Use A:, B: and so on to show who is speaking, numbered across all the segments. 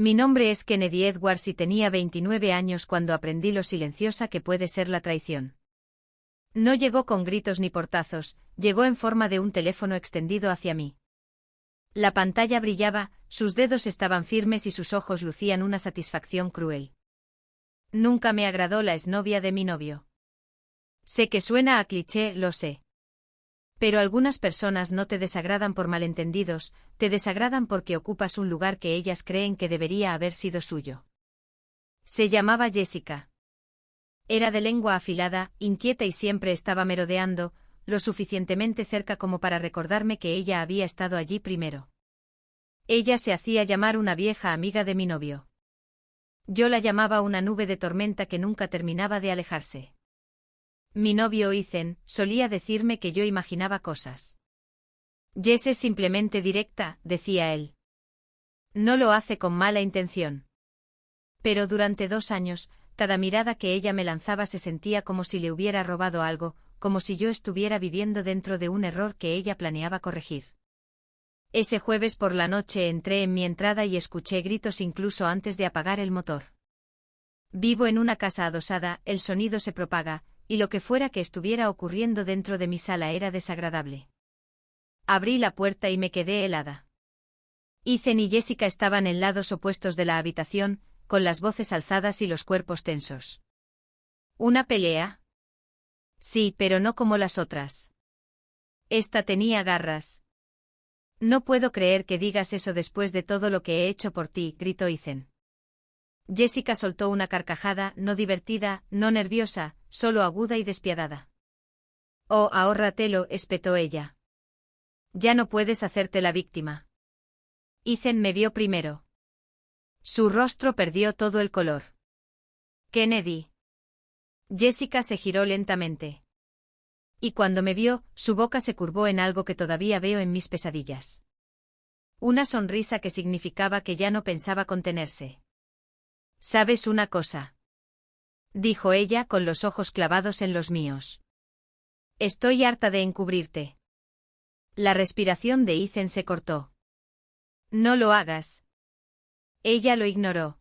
A: Mi nombre es Kennedy Edwards y tenía 29 años cuando aprendí lo silenciosa que puede ser la traición. No llegó con gritos ni portazos, llegó en forma de un teléfono extendido hacia mí. La pantalla brillaba, sus dedos estaban firmes y sus ojos lucían una satisfacción cruel. Nunca me agradó la exnovia de mi novio. Sé que suena a cliché, lo sé. Pero algunas personas no te desagradan por malentendidos, te desagradan porque ocupas un lugar que ellas creen que debería haber sido suyo. Se llamaba Jessica. Era de lengua afilada, inquieta y siempre estaba merodeando, lo suficientemente cerca como para recordarme que ella había estado allí primero. Ella se hacía llamar una vieja amiga de mi novio. Yo la llamaba una nube de tormenta que nunca terminaba de alejarse. Mi novio Ethan solía decirme que yo imaginaba cosas. Jess es simplemente directa, decía él. No lo hace con mala intención. Pero durante 2 años, cada mirada que ella me lanzaba se sentía como si le hubiera robado algo, como si yo estuviera viviendo dentro de un error que ella planeaba corregir. Ese jueves por la noche entré en mi entrada y escuché gritos incluso antes de apagar el motor. Vivo en una casa adosada, el sonido se propaga, y lo que fuera que estuviera ocurriendo dentro de mi sala era desagradable. Abrí la puerta y me quedé helada. Ethan y Jessica estaban en lados opuestos de la habitación, con las voces alzadas y los cuerpos tensos. ¿Una pelea? Sí, pero no como las otras. Esta tenía garras. No puedo creer que digas eso después de todo lo que he hecho por ti, gritó Ethan. Jessica soltó una carcajada, no divertida, no nerviosa, solo aguda y despiadada. Oh, ahórratelo, espetó ella. Ya no puedes hacerte la víctima. Ethan me vio primero. Su rostro perdió todo el color. Kennedy. Jessica se giró lentamente. Y cuando me vio, su boca se curvó en algo que todavía veo en mis pesadillas. Una sonrisa que significaba que ya no pensaba contenerse. ¿Sabes una cosa?, dijo ella con los ojos clavados en los míos. Estoy harta de encubrirte. La respiración de Ethan se cortó. No lo hagas. Ella lo ignoró.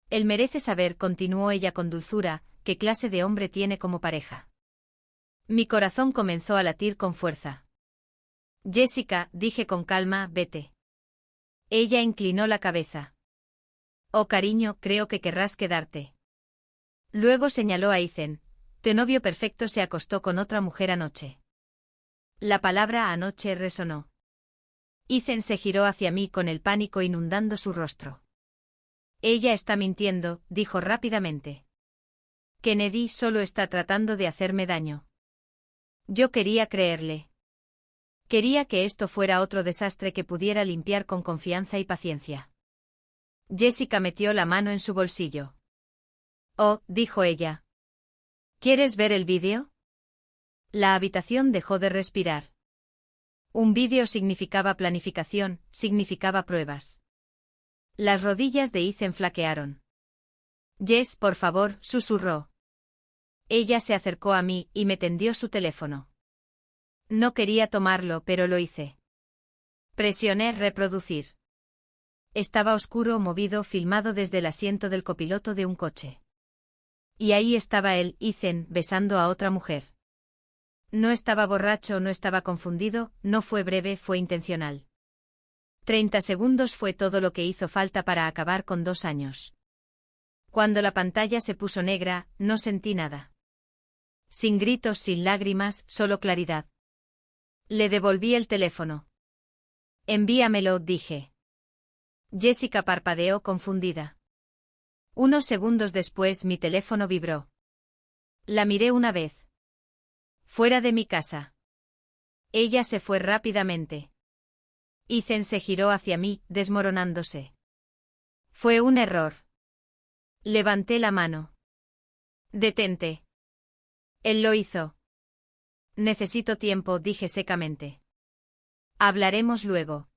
A: Él merece saber, continuó ella con dulzura, qué clase de hombre tiene como pareja. Mi corazón comenzó a latir con fuerza. Jessica, dije con calma, vete. Ella inclinó la cabeza. Oh cariño, creo que querrás quedarte. Luego señaló a Ethan. Tu novio perfecto se acostó con otra mujer anoche. La palabra anoche resonó. Ethan se giró hacia mí con el pánico inundando su rostro. Ella está mintiendo, dijo rápidamente. Kennedy solo está tratando de hacerme daño. Yo quería creerle. Quería que esto fuera otro desastre que pudiera limpiar con confianza y paciencia. Jessica metió la mano en su bolsillo. Oh, dijo ella. ¿Quieres ver el vídeo? La habitación dejó de respirar. Un vídeo significaba planificación, significaba pruebas. Las rodillas de Ethan flaquearon. Jess, por favor, susurró. Ella se acercó a mí y me tendió su teléfono. No quería tomarlo, pero lo hice. Presioné reproducir. Estaba oscuro, movido, filmado desde el asiento del copiloto de un coche. Y ahí estaba él, Ethan, besando a otra mujer. No estaba borracho, no estaba confundido, no fue breve, fue intencional. 30 segundos fue todo lo que hizo falta para acabar con 2 años. Cuando la pantalla se puso negra, no sentí nada. Sin gritos, sin lágrimas, solo claridad. Le devolví el teléfono. Envíamelo, dije. Jessica parpadeó confundida. Unos segundos después mi teléfono vibró. La miré una vez. Fuera de mi casa. Ella se fue rápidamente. Ethan se giró hacia mí, desmoronándose. Fue un error. Levanté la mano. Detente. Él lo hizo. Necesito tiempo, dije secamente. Hablaremos luego.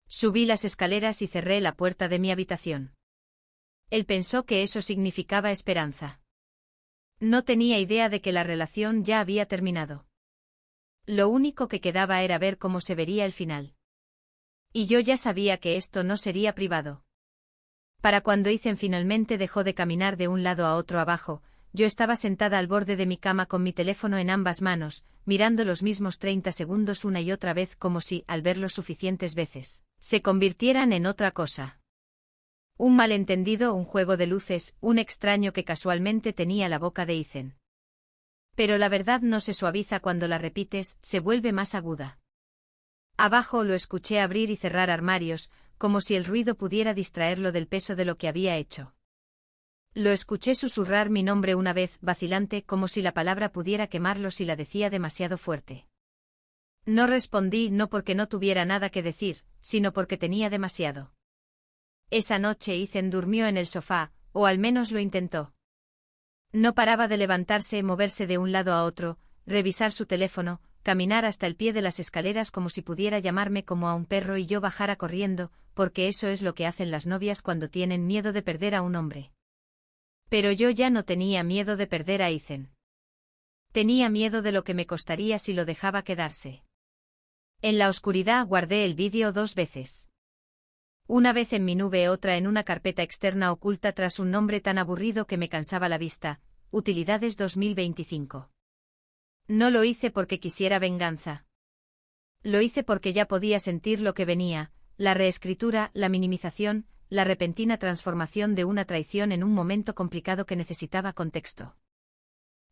A: Subí las escaleras y cerré la puerta de mi habitación. Él pensó que eso significaba esperanza. No tenía idea de que la relación ya había terminado. Lo único que quedaba era ver cómo se vería el final. Y yo ya sabía que esto no sería privado. Para cuando Ethan finalmente dejó de caminar de un lado a otro abajo, yo estaba sentada al borde de mi cama con mi teléfono en ambas manos, mirando los mismos 30 segundos una y otra vez como si, al verlo suficientes veces, se convirtieran en otra cosa. Un malentendido, un juego de luces, un extraño que casualmente tenía la boca de Ethan. Pero la verdad no se suaviza cuando la repites, se vuelve más aguda. Abajo lo escuché abrir y cerrar armarios, como si el ruido pudiera distraerlo del peso de lo que había hecho. Lo escuché susurrar mi nombre una vez, vacilante, como si la palabra pudiera quemarlo si la decía demasiado fuerte. No respondí, no porque no tuviera nada que decir, sino porque tenía demasiado. Esa noche Ethan durmió en el sofá, o al menos lo intentó. No paraba de levantarse, moverse de un lado a otro, revisar su teléfono, caminar hasta el pie de las escaleras como si pudiera llamarme como a un perro y yo bajara corriendo, porque eso es lo que hacen las novias cuando tienen miedo de perder a un hombre. Pero yo ya no tenía miedo de perder a Ethan. Tenía miedo de lo que me costaría si lo dejaba quedarse. En la oscuridad guardé el vídeo 2 veces. Una vez en mi nube, otra en una carpeta externa oculta tras un nombre tan aburrido que me cansaba la vista, Utilidades 2025. No lo hice porque quisiera venganza. Lo hice porque ya podía sentir lo que venía, la reescritura, la minimización, la repentina transformación de una traición en un momento complicado que necesitaba contexto.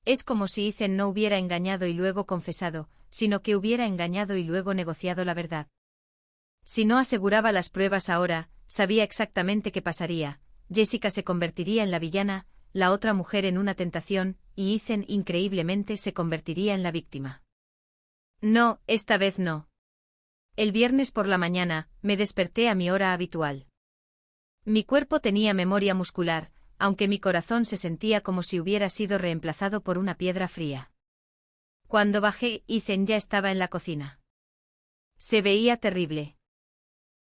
A: Es como si Ethan no hubiera engañado y luego confesado, sino que hubiera engañado y luego negociado la verdad. Si no aseguraba las pruebas ahora, sabía exactamente qué pasaría. Jessica se convertiría en la villana, la otra mujer en una tentación, y Ethan increíblemente se convertiría en la víctima. No, esta vez no. El viernes por la mañana, me desperté a mi hora habitual. Mi cuerpo tenía memoria muscular, aunque mi corazón se sentía como si hubiera sido reemplazado por una piedra fría. Cuando bajé, Ethan ya estaba en la cocina. Se veía terrible.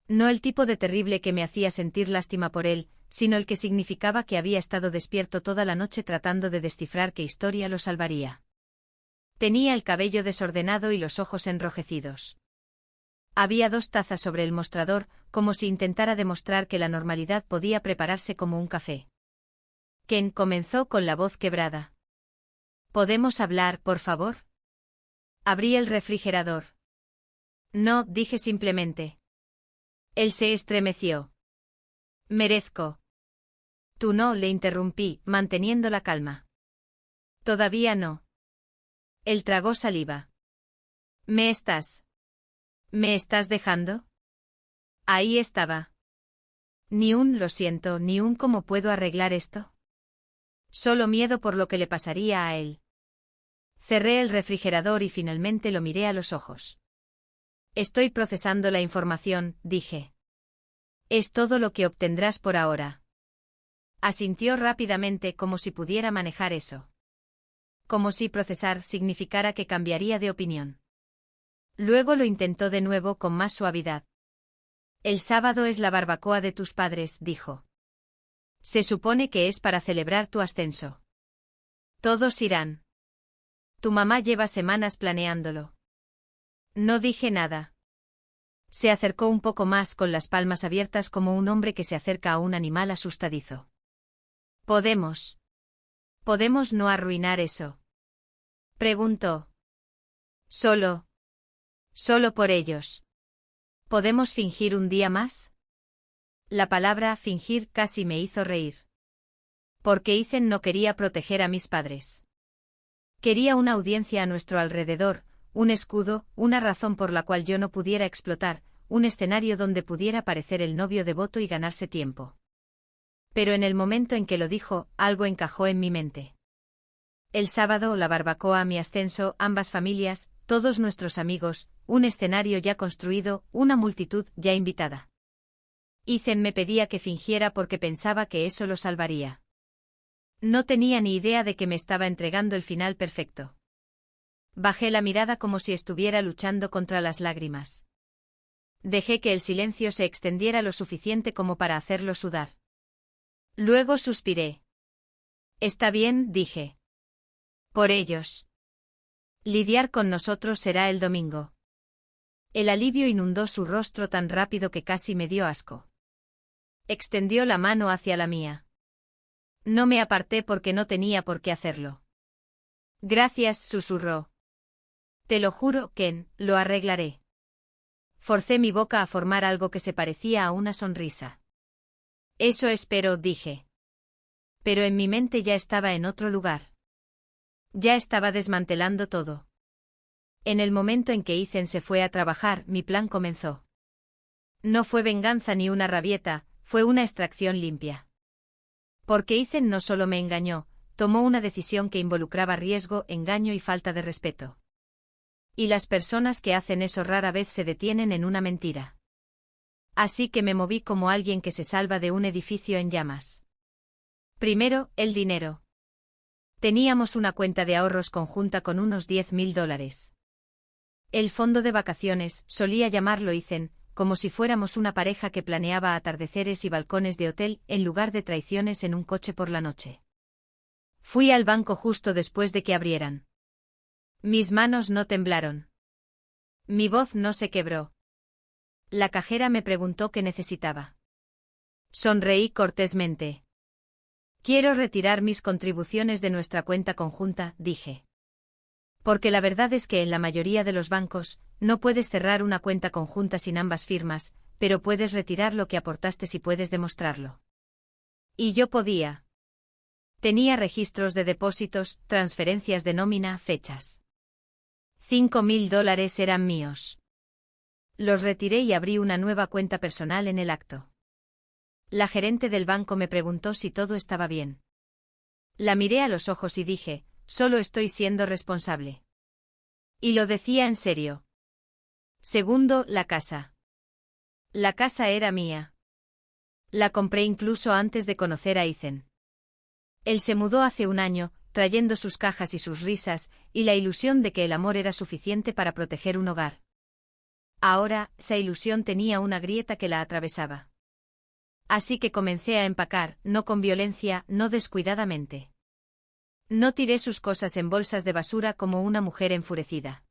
A: No el tipo de terrible que me hacía sentir lástima por él, sino el que significaba que había estado despierto toda la noche tratando de descifrar qué historia lo salvaría. Tenía el cabello desordenado y los ojos enrojecidos. Había 2 tazas sobre el mostrador, como si intentara demostrar que la normalidad podía prepararse como un café. Ken comenzó con la voz quebrada. ¿Podemos hablar, por favor? Abrí el refrigerador. No, dije simplemente. Él se estremeció. Merezco. Tú no, le interrumpí, manteniendo la calma. Todavía no. Él tragó saliva. ¿Me estás dejando? Ahí estaba. Ni un lo siento, ni un ¿cómo puedo arreglar esto? Solo miedo por lo que le pasaría a él. Cerré el refrigerador y finalmente lo miré a los ojos. Estoy procesando la información, dije. Es todo lo que obtendrás por ahora. Asintió rápidamente como si pudiera manejar eso. Como si procesar significara que cambiaría de opinión. Luego lo intentó de nuevo con más suavidad. El sábado es la barbacoa de tus padres, dijo. Se supone que es para celebrar tu ascenso. Todos irán. Tu mamá lleva semanas planeándolo. No dije nada. Se acercó un poco más con las palmas abiertas como un hombre que se acerca a un animal asustadizo. ¿Podemos no arruinar eso? Preguntó. Solo por ellos. ¿Podemos fingir un día más? La palabra fingir casi me hizo reír. Porque Ethan no quería proteger a mis padres. Quería una audiencia a nuestro alrededor, un escudo, una razón por la cual yo no pudiera explotar, un escenario donde pudiera parecer el novio devoto y ganarse tiempo. Pero en el momento en que lo dijo, algo encajó en mi mente. El sábado, la barbacoa, mi ascenso, ambas familias, todos nuestros amigos, un escenario ya construido, una multitud ya invitada. Ethan me pedía que fingiera porque pensaba que eso lo salvaría. No tenía ni idea de que me estaba entregando el final perfecto. Bajé la mirada como si estuviera luchando contra las lágrimas. Dejé que el silencio se extendiera lo suficiente como para hacerlo sudar. Luego suspiré. Está bien, dije. Por ellos. Lidiar con nosotros será el domingo. El alivio inundó su rostro tan rápido que casi me dio asco. Extendió la mano hacia la mía. No me aparté porque no tenía por qué hacerlo. Gracias, susurró. Te lo juro, Ken, lo arreglaré. Forcé mi boca a formar algo que se parecía a una sonrisa. Eso espero, dije. Pero en mi mente ya estaba en otro lugar. Ya estaba desmantelando todo. En el momento en que Ethan se fue a trabajar, mi plan comenzó. No fue venganza ni una rabieta, fue una extracción limpia. Porque Ethan no solo me engañó, tomó una decisión que involucraba riesgo, engaño y falta de respeto. Y las personas que hacen eso rara vez se detienen en una mentira. Así que me moví como alguien que se salva de un edificio en llamas. Primero, el dinero. Teníamos una cuenta de ahorros conjunta con unos $10.000. El fondo de vacaciones, solía llamarlo Ethan, como si fuéramos una pareja que planeaba atardeceres y balcones de hotel en lugar de traiciones en un coche por la noche. Fui al banco justo después de que abrieran. Mis manos no temblaron. Mi voz no se quebró. La cajera me preguntó qué necesitaba. Sonreí cortésmente. Quiero retirar mis contribuciones de nuestra cuenta conjunta, dije. Porque la verdad es que en la mayoría de los bancos, no puedes cerrar una cuenta conjunta sin ambas firmas, pero puedes retirar lo que aportaste si puedes demostrarlo. Y yo podía. Tenía registros de depósitos, transferencias de nómina, fechas. $5.000 eran míos. Los retiré y abrí una nueva cuenta personal en el acto. La gerente del banco me preguntó si todo estaba bien. La miré a los ojos y dije, solo estoy siendo responsable. Y lo decía en serio. Segundo, la casa. La casa era mía. La compré incluso antes de conocer a Ethan. Él se mudó hace un año, trayendo sus cajas y sus risas, y la ilusión de que el amor era suficiente para proteger un hogar. Ahora, esa ilusión tenía una grieta que la atravesaba. Así que comencé a empacar, no con violencia, no descuidadamente. No tiré sus cosas en bolsas de basura como una mujer enfurecida.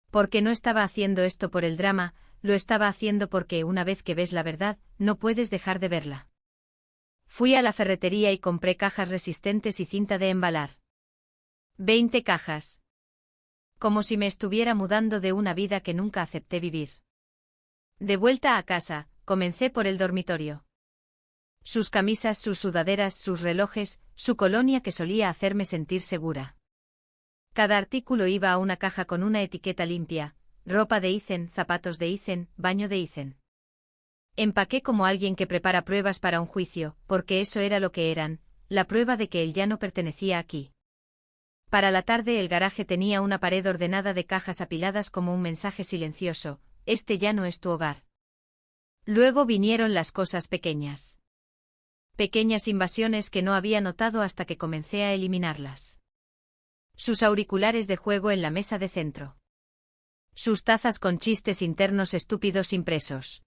A: Porque no estaba haciendo esto por el drama, lo estaba haciendo porque una vez que ves la verdad, no puedes dejar de verla. Fui a la ferretería y compré cajas resistentes y cinta de embalar. 20 cajas. Como si me estuviera mudando de una vida que nunca acepté vivir. De vuelta a casa, comencé por el dormitorio. Sus camisas, sus sudaderas, sus relojes, su colonia que solía hacerme sentir segura. Cada artículo iba a una caja con una etiqueta limpia, ropa de Ethan, zapatos de Ethan, baño de Ethan. Empaqué como alguien que prepara pruebas para un juicio, porque eso era lo que eran, la prueba de que él ya no pertenecía aquí. Para la tarde el garaje tenía una pared ordenada de cajas apiladas como un mensaje silencioso, este ya no es tu hogar. Luego vinieron las cosas pequeñas. Pequeñas invasiones que no había notado hasta que comencé a eliminarlas. Sus auriculares de juego en la mesa de centro. Sus tazas con chistes internos estúpidos impresos.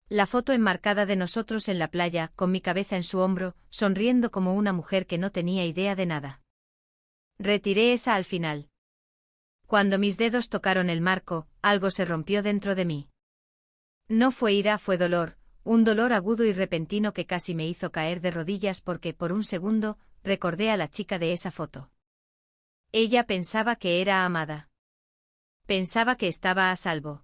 A: La foto enmarcada de nosotros en la playa, con mi cabeza en su hombro, sonriendo como una mujer que no tenía idea de nada. Retiré esa al final. Cuando mis dedos tocaron el marco, algo se rompió dentro de mí. No fue ira, fue dolor, un dolor agudo y repentino que casi me hizo caer de rodillas porque, por un segundo, recordé a la chica de esa foto. Ella pensaba que era amada. Pensaba que estaba a salvo.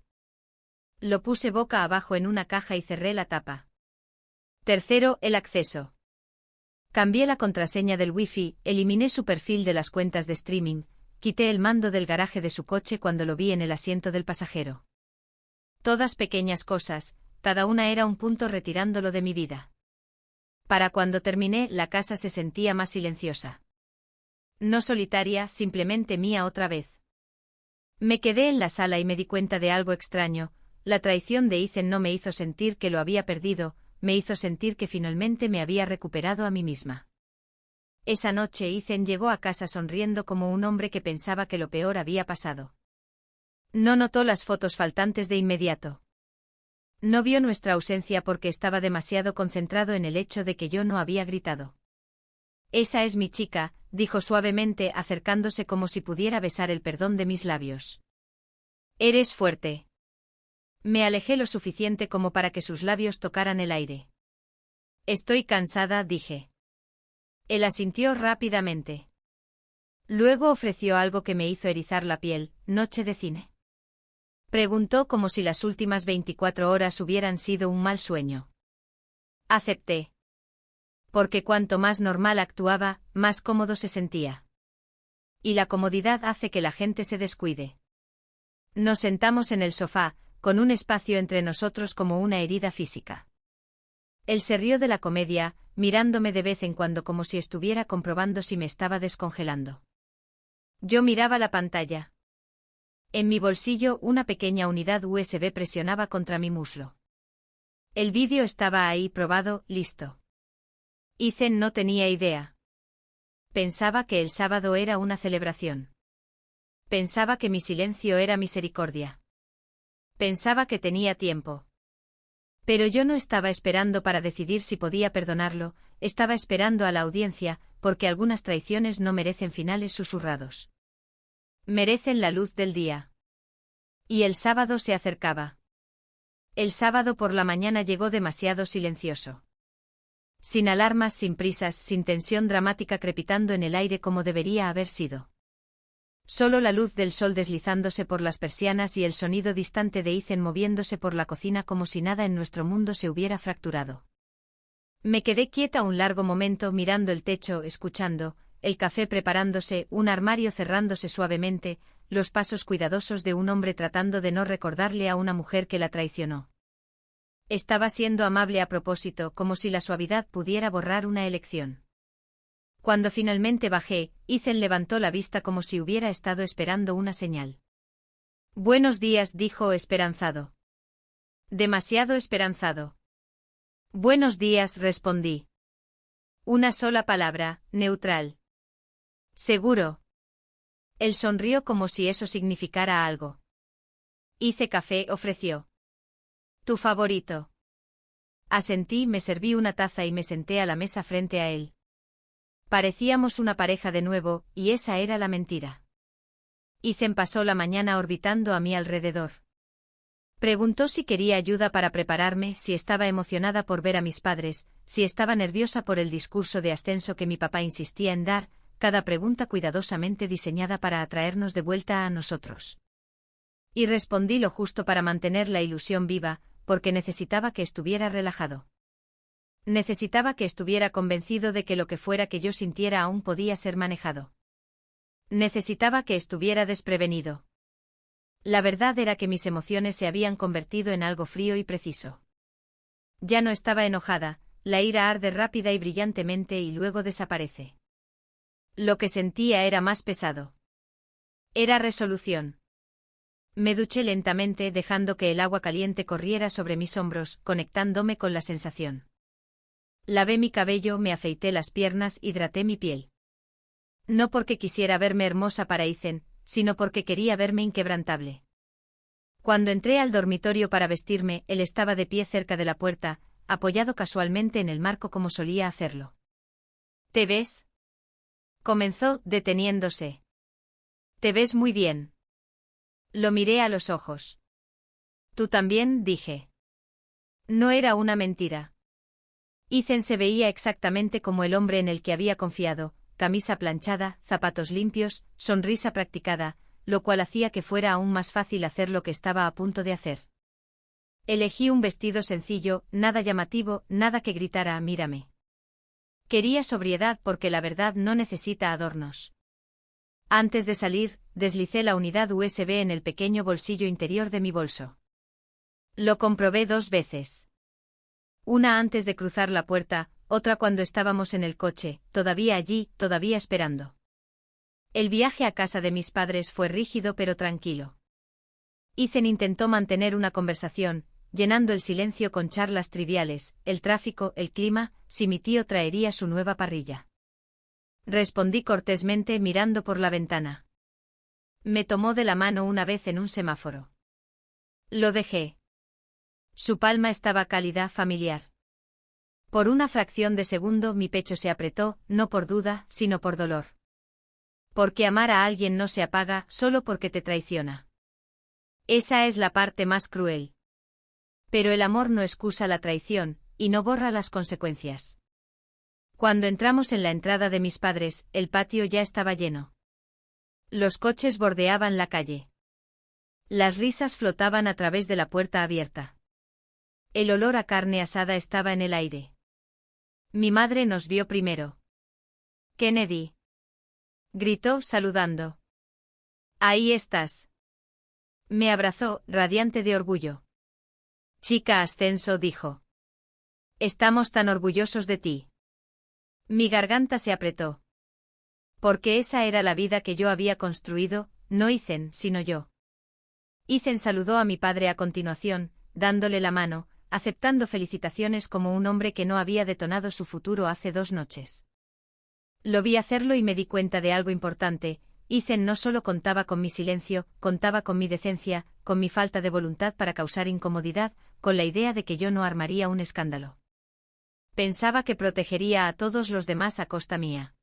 A: Lo puse boca abajo en una caja y cerré la tapa. Tercero, el acceso. Cambié la contraseña del Wi-Fi, eliminé su perfil de las cuentas de streaming, quité el mando del garaje de su coche cuando lo vi en el asiento del pasajero. Todas pequeñas cosas, cada una era un punto retirándolo de mi vida. Para cuando terminé, la casa se sentía más silenciosa. No solitaria, simplemente mía otra vez. Me quedé en la sala y me di cuenta de algo extraño. La traición de Ethan no me hizo sentir que lo había perdido, me hizo sentir que finalmente me había recuperado a mí misma. Esa noche Ethan llegó a casa sonriendo como un hombre que pensaba que lo peor había pasado. No notó las fotos faltantes de inmediato. No vio nuestra ausencia porque estaba demasiado concentrado en el hecho de que yo no había gritado. Esa es mi chica, dijo suavemente acercándose como si pudiera besar el perdón de mis labios. Eres fuerte. Me alejé lo suficiente como para que sus labios tocaran el aire. Estoy cansada, dije. Él asintió rápidamente. Luego ofreció algo que me hizo erizar la piel, ¿noche de cine? Preguntó como si las últimas 24 horas hubieran sido un mal sueño. Acepté. Porque cuanto más normal actuaba, más cómodo se sentía. Y la comodidad hace que la gente se descuide. Nos sentamos en el sofá, con un espacio entre nosotros como una herida física. Él se rió de la comedia, mirándome de vez en cuando como si estuviera comprobando si me estaba descongelando. Yo miraba la pantalla. En mi bolsillo una pequeña unidad USB presionaba contra mi muslo. El vídeo estaba ahí probado, listo. Ethan no tenía idea. Pensaba que el sábado era una celebración. Pensaba que mi silencio era misericordia. Pensaba que tenía tiempo. Pero yo no estaba esperando para decidir si podía perdonarlo, estaba esperando a la audiencia, porque algunas traiciones no merecen finales susurrados. Merecen la luz del día. Y el sábado se acercaba. El sábado por la mañana llegó demasiado silencioso. Sin alarmas, sin prisas, sin tensión dramática crepitando en el aire como debería haber sido. Solo la luz del sol deslizándose por las persianas y el sonido distante de Ethan moviéndose por la cocina como si nada en nuestro mundo se hubiera fracturado. Me quedé quieta un largo momento mirando el techo, escuchando, el café preparándose, un armario cerrándose suavemente, los pasos cuidadosos de un hombre tratando de no recordarle a una mujer que la traicionó. Estaba siendo amable a propósito, como si la suavidad pudiera borrar una elección. Cuando finalmente bajé, Ethan levantó la vista como si hubiera estado esperando una señal. Buenos días, dijo esperanzado. Demasiado esperanzado. Buenos días, respondí. Una sola palabra, neutral. Seguro. Él sonrió como si eso significara algo. Hice café, ofreció. Tu favorito. Asentí, me serví una taza y me senté a la mesa frente a él. Parecíamos una pareja de nuevo, y esa era la mentira. Ethan pasó la mañana orbitando a mi alrededor. Preguntó si quería ayuda para prepararme, si estaba emocionada por ver a mis padres, si estaba nerviosa por el discurso de ascenso que mi papá insistía en dar, cada pregunta cuidadosamente diseñada para atraernos de vuelta a nosotros. Y respondí lo justo para mantener la ilusión viva, porque necesitaba que estuviera relajado. Necesitaba que estuviera convencido de que lo que fuera que yo sintiera aún podía ser manejado. Necesitaba que estuviera desprevenido. La verdad era que mis emociones se habían convertido en algo frío y preciso. Ya no estaba enojada, la ira arde rápida y brillantemente y luego desaparece. Lo que sentía era más pesado. Era resolución. Me duché lentamente dejando que el agua caliente corriera sobre mis hombros, conectándome con la sensación. Lavé mi cabello, me afeité las piernas, hidraté mi piel. No porque quisiera verme hermosa para Ethan, sino porque quería verme inquebrantable. Cuando entré al dormitorio para vestirme, él estaba de pie cerca de la puerta, apoyado casualmente en el marco como solía hacerlo. ¿Te ves? Comenzó, deteniéndose. Te ves muy bien. Lo miré a los ojos. Tú también, dije. No era una mentira. Ethan se veía exactamente como el hombre en el que había confiado, camisa planchada, zapatos limpios, sonrisa practicada, lo cual hacía que fuera aún más fácil hacer lo que estaba a punto de hacer. Elegí un vestido sencillo, nada llamativo, nada que gritara «mírame». Quería sobriedad porque la verdad no necesita adornos. Antes de salir, deslicé la unidad USB en el pequeño bolsillo interior de mi bolso. Lo comprobé 2 veces. Una antes de cruzar la puerta, otra cuando estábamos en el coche, todavía allí, todavía esperando. El viaje a casa de mis padres fue rígido pero tranquilo. Ethan intentó mantener una conversación, llenando el silencio con charlas triviales, el tráfico, el clima, si mi tío traería su nueva parrilla. Respondí cortésmente mirando por la ventana. Me tomó de la mano una vez en un semáforo. Lo dejé. Su palma estaba cálida, familiar. Por una fracción de segundo mi pecho se apretó, no por duda, sino por dolor. Porque amar a alguien no se apaga solo porque te traiciona. Esa es la parte más cruel. Pero el amor no excusa la traición, y no borra las consecuencias. Cuando entramos en la entrada de mis padres, el patio ya estaba lleno. Los coches bordeaban la calle. Las risas flotaban a través de la puerta abierta. El olor a carne asada estaba en el aire. Mi madre nos vio primero. «Kennedy», gritó saludando. «Ahí estás». Me abrazó, radiante de orgullo. «Chica ascenso», dijo. «Estamos tan orgullosos de ti». Mi garganta se apretó. Porque esa era la vida que yo había construido, no Ethan, sino yo. Ethan saludó a mi padre a continuación, dándole la mano, aceptando felicitaciones como un hombre que no había detonado su futuro hace 2 noches. Lo vi hacerlo y me di cuenta de algo importante. Ethan no solo contaba con mi silencio, contaba con mi decencia, con mi falta de voluntad para causar incomodidad, con la idea de que yo no armaría un escándalo. Pensaba que protegería a todos los demás a costa mía.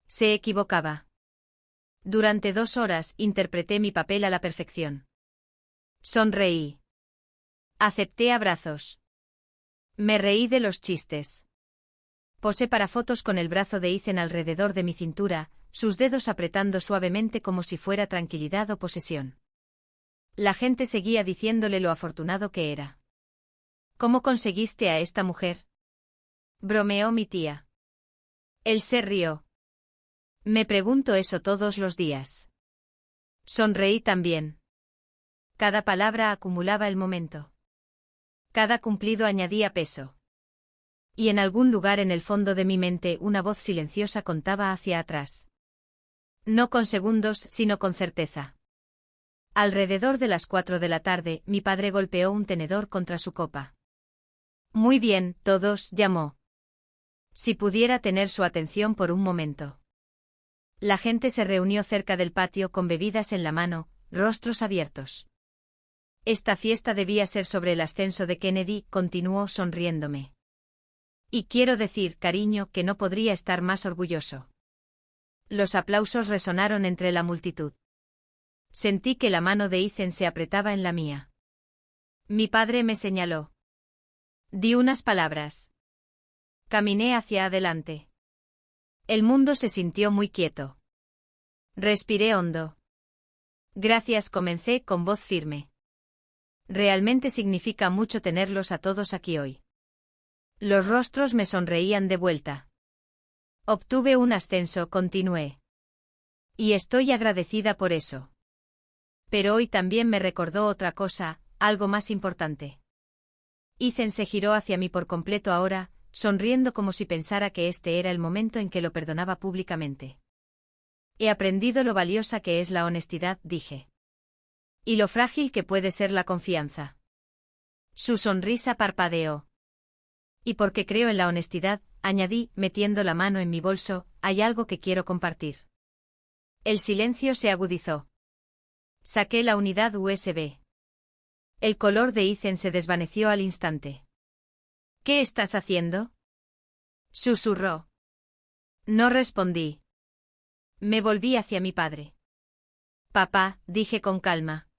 A: Se equivocaba. Durante 2 horas interpreté mi papel a la perfección. Sonreí. Acepté abrazos. Me reí de los chistes. Posé para fotos con el brazo de Ethan alrededor de mi cintura, sus dedos apretando suavemente como si fuera tranquilidad o posesión. La gente seguía diciéndole lo afortunado que era. «¿Cómo conseguiste a esta mujer?», bromeó mi tía. Él se rió. Me pregunto eso todos los días. Sonreí también. Cada palabra acumulaba el momento. Cada cumplido añadía peso. Y en algún lugar en el fondo de mi mente una voz silenciosa contaba hacia atrás. No con segundos, sino con certeza. Alrededor de las 4 de la tarde, mi padre golpeó un tenedor contra su copa. «Muy bien, todos», llamó. Si pudiera tener su atención por un momento. La gente se reunió cerca del patio con bebidas en la mano, rostros abiertos. Esta fiesta debía ser sobre el ascenso de Kennedy, continuó sonriéndome. Y quiero decir, cariño, que no podría estar más orgulloso. Los aplausos resonaron entre la multitud. Sentí que la mano de Ethan se apretaba en la mía. Mi padre me señaló. Di unas palabras. Caminé hacia adelante. El mundo se sintió muy quieto. Respiré hondo. Gracias, comencé con voz firme. Realmente significa mucho tenerlos a todos aquí hoy. Los rostros me sonreían de vuelta. Obtuve un ascenso, continué. Y estoy agradecida por eso. Pero hoy también me recordó otra cosa, algo más importante. Ethan se giró hacia mí por completo ahora, sonriendo como si pensara que este era el momento en que lo perdonaba públicamente. He aprendido lo valiosa que es la honestidad, dije. Y lo frágil que puede ser la confianza. Su sonrisa parpadeó. Y porque creo en la honestidad, añadí, metiendo la mano en mi bolso, hay algo que quiero compartir. El silencio se agudizó. Saqué la unidad USB. El color de Ethan se desvaneció al instante. «¿Qué estás haciendo?», susurró. No respondí. Me volví hacia mi padre. «Papá», dije con calma.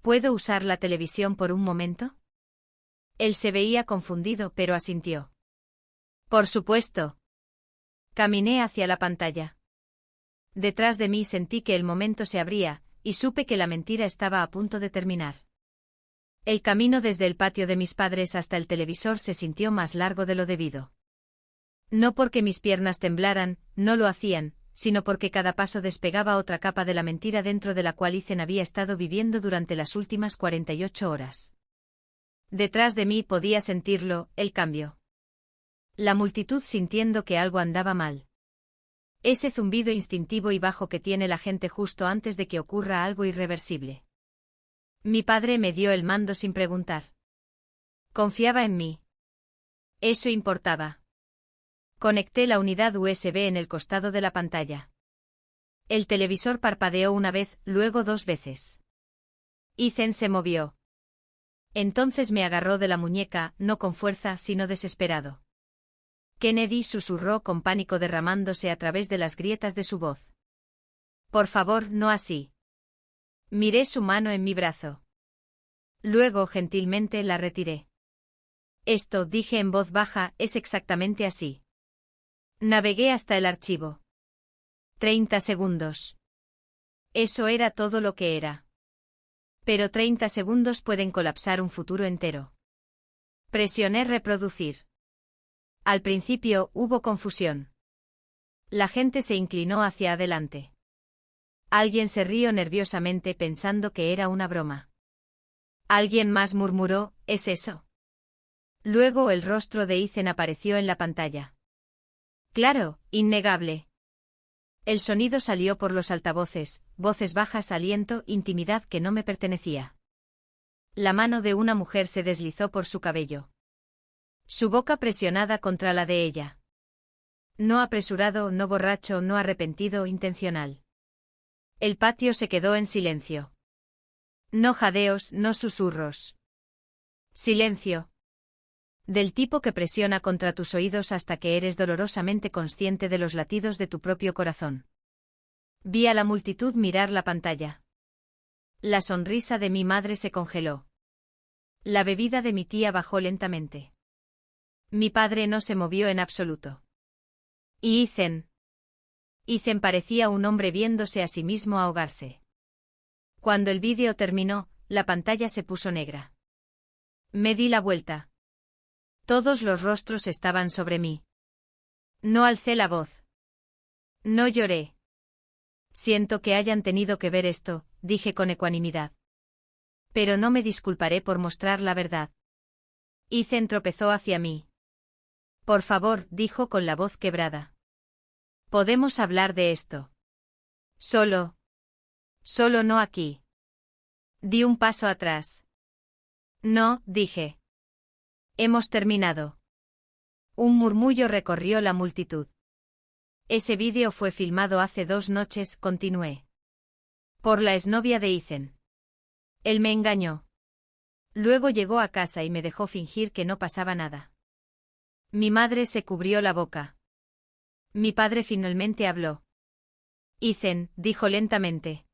A: «¿Puedo usar la televisión por un momento?». Él se veía confundido pero asintió. «Por supuesto». Caminé hacia la pantalla. Detrás de mí sentí que el momento se abría, y supe que la mentira estaba a punto de terminar. El camino desde el patio de mis padres hasta el televisor se sintió más largo de lo debido. No porque mis piernas temblaran, no lo hacían, sino porque cada paso despegaba otra capa de la mentira dentro de la cual Ethan había estado viviendo durante las últimas 48 horas. Detrás de mí podía sentirlo, el cambio. La multitud sintiendo que algo andaba mal. Ese zumbido instintivo y bajo que tiene la gente justo antes de que ocurra algo irreversible. Mi padre me dio el mando sin preguntar. Confiaba en mí. Eso importaba. Conecté la unidad USB en el costado de la pantalla. El televisor parpadeó una vez, luego 2 veces. Ethan se movió. Entonces me agarró de la muñeca, no con fuerza, sino desesperado. Kennedy, susurró con pánico derramándose a través de las grietas de su voz. Por favor, no así. Miré su mano en mi brazo. Luego gentilmente la retiré. Esto, dije en voz baja, es exactamente así. Navegué hasta el archivo. 30 segundos. Eso era todo lo que era. Pero 30 segundos pueden colapsar un futuro entero. Presioné reproducir. Al principio, hubo confusión. La gente se inclinó hacia adelante. Alguien se rió nerviosamente pensando que era una broma. Alguien más murmuró, ¿es eso? Luego el rostro de Ethan apareció en la pantalla. Claro, innegable. El sonido salió por los altavoces, voces bajas, aliento, intimidad que no me pertenecía. La mano de una mujer se deslizó por su cabello. Su boca presionada contra la de ella. No apresurado, no borracho, no arrepentido, intencional. El patio se quedó en silencio. No jadeos, no susurros. Silencio. Del tipo que presiona contra tus oídos hasta que eres dolorosamente consciente de los latidos de tu propio corazón. Vi a la multitud mirar la pantalla. La sonrisa de mi madre se congeló. La bebida de mi tía bajó lentamente. Mi padre no se movió en absoluto. ¿Y Ethan? Ethan parecía un hombre viéndose a sí mismo ahogarse. Cuando el vídeo terminó, la pantalla se puso negra. Me di la vuelta. Todos los rostros estaban sobre mí. No alcé la voz. No lloré. Siento que hayan tenido que ver esto, dije con ecuanimidad. Pero no me disculparé por mostrar la verdad. Ethan tropezó hacia mí. Por favor, dijo con la voz quebrada. Podemos hablar de esto. Solo no aquí. Di un paso atrás. No, dije. Hemos terminado. Un murmullo recorrió la multitud. Ese vídeo fue filmado hace 2 noches, continué. Por la exnovia de Ethan. Él me engañó. Luego llegó a casa y me dejó fingir que no pasaba nada. Mi madre se cubrió la boca. Mi padre finalmente habló. Ethan, dijo lentamente.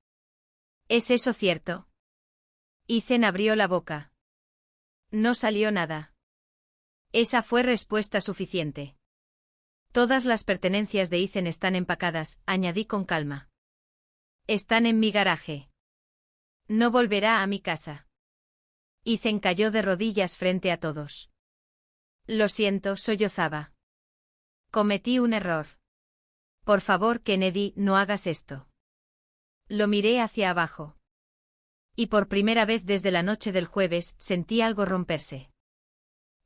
A: ¿Es eso cierto? Ethan abrió la boca. No salió nada. Esa fue respuesta suficiente. Todas las pertenencias de Ethan están empacadas, añadí con calma. Están en mi garaje. No volverá a mi casa. Ethan cayó de rodillas frente a todos. Lo siento, sollozaba. Cometí un error. Por favor, Kennedy, no hagas esto. Lo miré hacia abajo. Y por primera vez desde la noche del jueves, sentí algo romperse.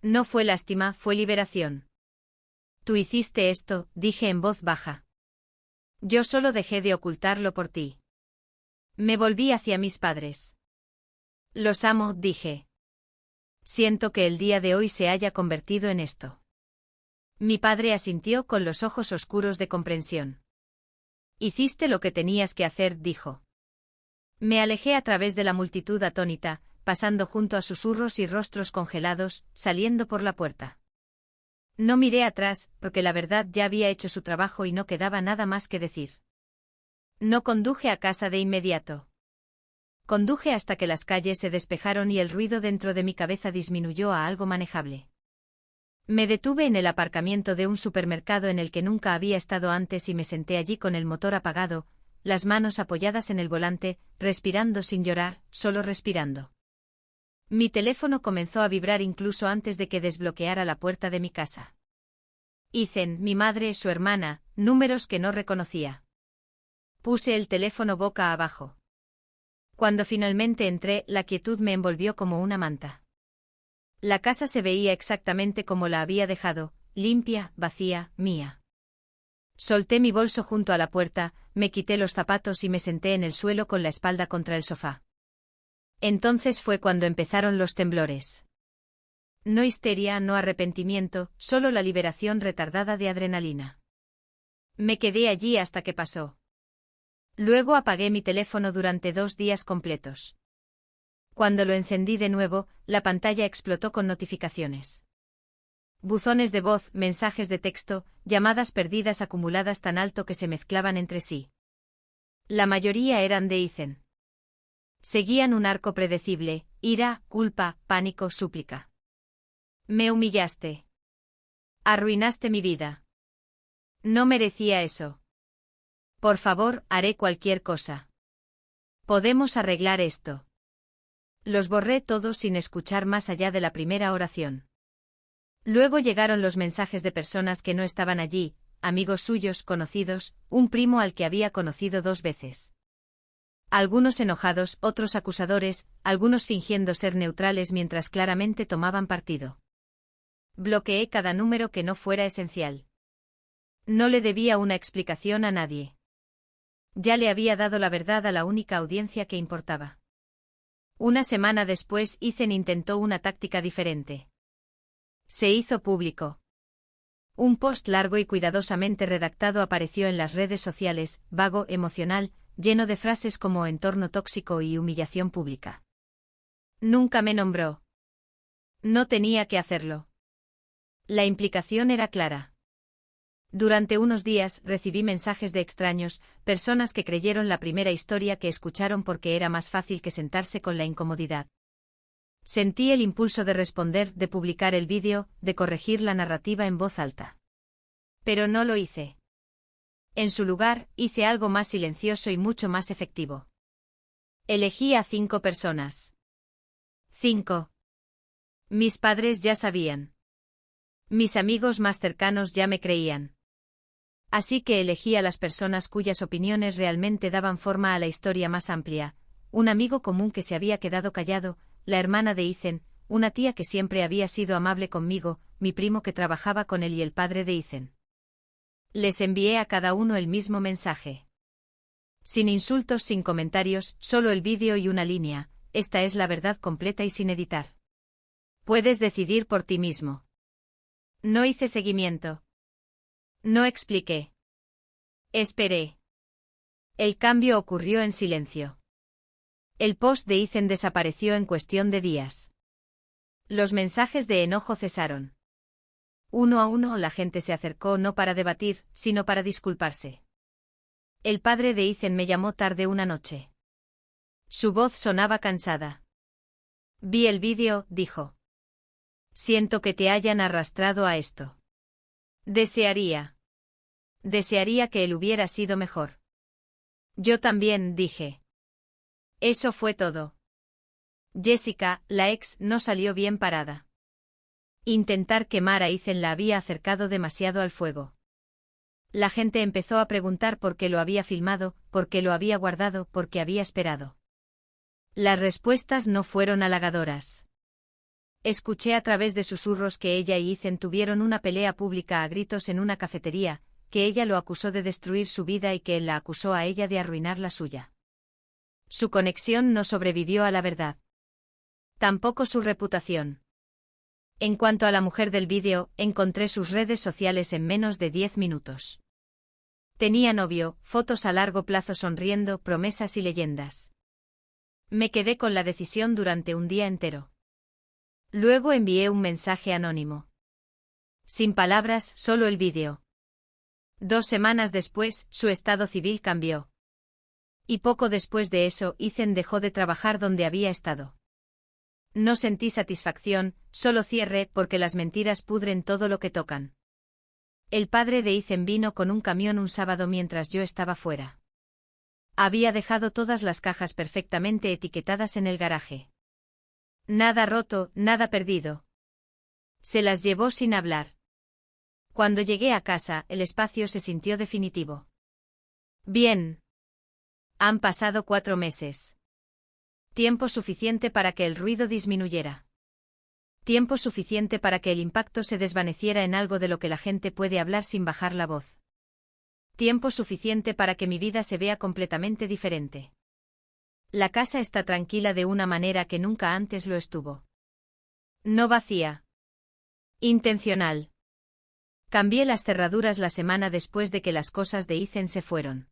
A: No fue lástima, fue liberación. Tú hiciste esto, dije en voz baja. Yo solo dejé de ocultarlo por ti. Me volví hacia mis padres. Los amo, dije. Siento que el día de hoy se haya convertido en esto. Mi padre asintió con los ojos oscuros de comprensión. Hiciste lo que tenías que hacer, dijo. Me alejé a través de la multitud atónita, pasando junto a susurros y rostros congelados, saliendo por la puerta. No miré atrás, porque la verdad ya había hecho su trabajo y no quedaba nada más que decir. No conduje a casa de inmediato. Conduje hasta que las calles se despejaron y el ruido dentro de mi cabeza disminuyó a algo manejable. Me detuve en el aparcamiento de un supermercado en el que nunca había estado antes y me senté allí con el motor apagado, las manos apoyadas en el volante, respirando sin llorar, solo respirando. Mi teléfono comenzó a vibrar incluso antes de que desbloqueara la puerta de mi casa. Ethan, mi madre, su hermana, números que no reconocía. Puse el teléfono boca abajo. Cuando finalmente entré, la quietud me envolvió como una manta. La casa se veía exactamente como la había dejado, limpia, vacía, mía. Solté mi bolso junto a la puerta, me quité los zapatos y me senté en el suelo con la espalda contra el sofá. Entonces fue cuando empezaron los temblores. No histeria, no arrepentimiento, solo la liberación retardada de adrenalina. Me quedé allí hasta que pasó. Luego apagué mi teléfono durante 2 días completos. Cuando lo encendí de nuevo, la pantalla explotó con notificaciones. Buzones de voz, mensajes de texto, llamadas perdidas acumuladas tan alto que se mezclaban entre sí. La mayoría eran de Ethan. Seguían un arco predecible: ira, culpa, pánico, súplica. Me humillaste. Arruinaste mi vida. No merecía eso. Por favor, haré cualquier cosa. Podemos arreglar esto. Los borré todos sin escuchar más allá de la primera oración. Luego llegaron los mensajes de personas que no estaban allí, amigos suyos, conocidos, un primo al que había conocido 2 veces. Algunos enojados, otros acusadores, algunos fingiendo ser neutrales mientras claramente tomaban partido. Bloqueé cada número que no fuera esencial. No le debía una explicación a nadie. Ya le había dado la verdad a la única audiencia que importaba. Una semana después, Ethan intentó una táctica diferente. Se hizo público. Un post largo y cuidadosamente redactado apareció en las redes sociales, vago, emocional, lleno de frases como entorno tóxico y humillación pública. Nunca me nombró. No tenía que hacerlo. La implicación era clara. Durante unos días recibí mensajes de extraños, personas que creyeron la primera historia que escucharon porque era más fácil que sentarse con la incomodidad. Sentí el impulso de responder, de publicar el vídeo, de corregir la narrativa en voz alta. Pero no lo hice. En su lugar, hice algo más silencioso y mucho más efectivo. Elegí a 5 personas. 5. Mis padres ya sabían. Mis amigos más cercanos ya me creían. Así que elegí a las personas cuyas opiniones realmente daban forma a la historia más amplia, un amigo común que se había quedado callado, la hermana de Ethan, una tía que siempre había sido amable conmigo, mi primo que trabajaba con él y el padre de Ethan. Les envié a cada uno el mismo mensaje. Sin insultos, sin comentarios, solo el vídeo y una línea, esta es la verdad completa y sin editar. Puedes decidir por ti mismo. No hice seguimiento. No expliqué. Esperé. El cambio ocurrió en silencio. El post de Ethan desapareció en cuestión de días. Los mensajes de enojo cesaron. Uno a uno la gente se acercó no para debatir, sino para disculparse. El padre de Ethan me llamó tarde una noche. Su voz sonaba cansada. Vi el vídeo, dijo. Siento que te hayan arrastrado a esto. Desearía que él hubiera sido mejor. Yo también, dije. Eso fue todo. Jessica, la ex, no salió bien parada. Intentar quemar a Ethan la había acercado demasiado al fuego. La gente empezó a preguntar por qué lo había filmado, por qué lo había guardado, por qué había esperado. Las respuestas no fueron halagadoras. Escuché a través de susurros que ella y Ethan tuvieron una pelea pública a gritos en una cafetería, que ella lo acusó de destruir su vida y que él la acusó a ella de arruinar la suya. Su conexión no sobrevivió a la verdad. Tampoco su reputación. En cuanto a la mujer del vídeo, encontré sus redes sociales en menos de 10 minutos. Tenía novio, fotos a largo plazo sonriendo, promesas y leyendas. Me quedé con la decisión durante un día entero. Luego envié un mensaje anónimo. Sin palabras, solo el vídeo. 2 semanas después, su estado civil cambió. Y poco después de eso, Ethan dejó de trabajar donde había estado. No sentí satisfacción, solo cierre, porque las mentiras pudren todo lo que tocan. El padre de Ethan vino con un camión un sábado mientras yo estaba fuera. Había dejado todas las cajas perfectamente etiquetadas en el garaje. Nada roto, nada perdido. Se las llevó sin hablar. Cuando llegué a casa, el espacio se sintió definitivo. Bien. Han pasado 4 meses. Tiempo suficiente para que el ruido disminuyera. Tiempo suficiente para que el impacto se desvaneciera en algo de lo que la gente puede hablar sin bajar la voz. Tiempo suficiente para que mi vida se vea completamente diferente. La casa está tranquila de una manera que nunca antes lo estuvo. No vacía. Intencional. Cambié las cerraduras la semana después de que las cosas de Ethan se fueron.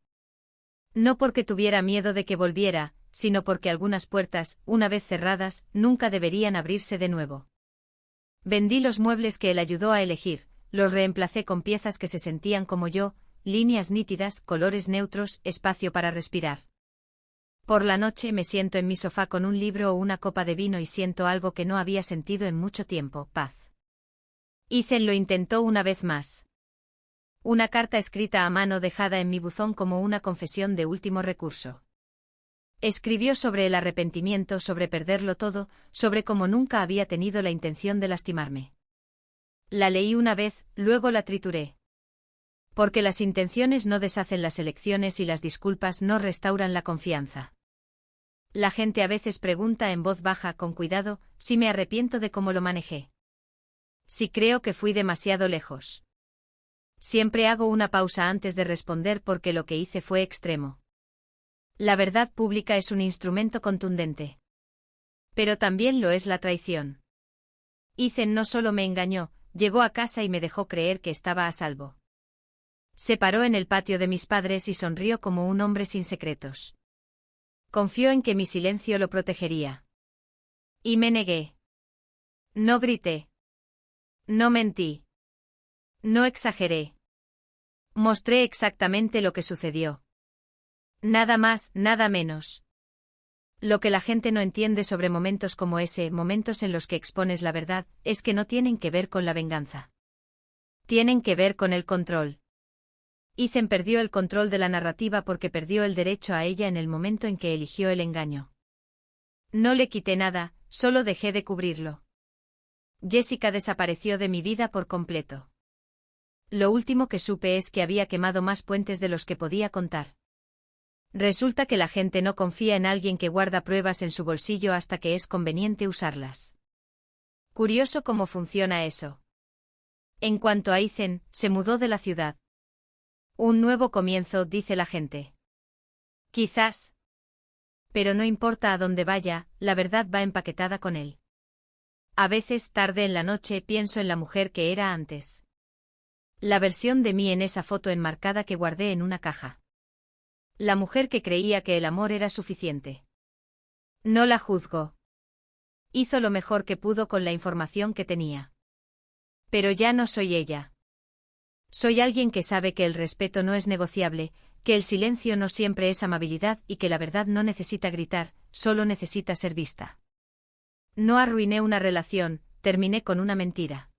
A: No porque tuviera miedo de que volviera, sino porque algunas puertas, una vez cerradas, nunca deberían abrirse de nuevo. Vendí los muebles que él ayudó a elegir, los reemplacé con piezas que se sentían como yo, líneas nítidas, colores neutros, espacio para respirar. Por la noche me siento en mi sofá con un libro o una copa de vino y siento algo que no había sentido en mucho tiempo, paz. Ethan lo intentó una vez más. Una carta escrita a mano dejada en mi buzón como una confesión de último recurso. Escribió sobre el arrepentimiento, sobre perderlo todo, sobre cómo nunca había tenido la intención de lastimarme. La leí una vez, luego la trituré. Porque las intenciones no deshacen las elecciones y las disculpas no restauran la confianza. La gente a veces pregunta en voz baja, con cuidado, si me arrepiento de cómo lo manejé. Si creo que fui demasiado lejos. Siempre hago una pausa antes de responder porque lo que hice fue extremo. La verdad pública es un instrumento contundente. Pero también lo es la traición. Ethan no solo me engañó, llegó a casa y me dejó creer que estaba a salvo. Se paró en el patio de mis padres y sonrió como un hombre sin secretos. Confió en que mi silencio lo protegería. Y me negué. No grité. No mentí. No exageré. Mostré exactamente lo que sucedió. Nada más, nada menos. Lo que la gente no entiende sobre momentos como ese, momentos en los que expones la verdad, es que no tienen que ver con la venganza. Tienen que ver con el control. Ethan perdió el control de la narrativa porque perdió el derecho a ella en el momento en que eligió el engaño. No le quité nada, solo dejé de cubrirlo. Jessica desapareció de mi vida por completo. Lo último que supe es que había quemado más puentes de los que podía contar. Resulta que la gente no confía en alguien que guarda pruebas en su bolsillo hasta que es conveniente usarlas. Curioso cómo funciona eso. En cuanto a Ethan, se mudó de la ciudad. Un nuevo comienzo, dice la gente. Quizás. Pero no importa a dónde vaya, la verdad va empaquetada con él. A veces, tarde en la noche, pienso en la mujer que era antes. La versión de mí en esa foto enmarcada que guardé en una caja. La mujer que creía que el amor era suficiente. No la juzgo. Hizo lo mejor que pudo con la información que tenía. Pero ya no soy ella. Soy alguien que sabe que el respeto no es negociable, que el silencio no siempre es amabilidad y que la verdad no necesita gritar, solo necesita ser vista. No arruiné una relación, terminé con una mentira.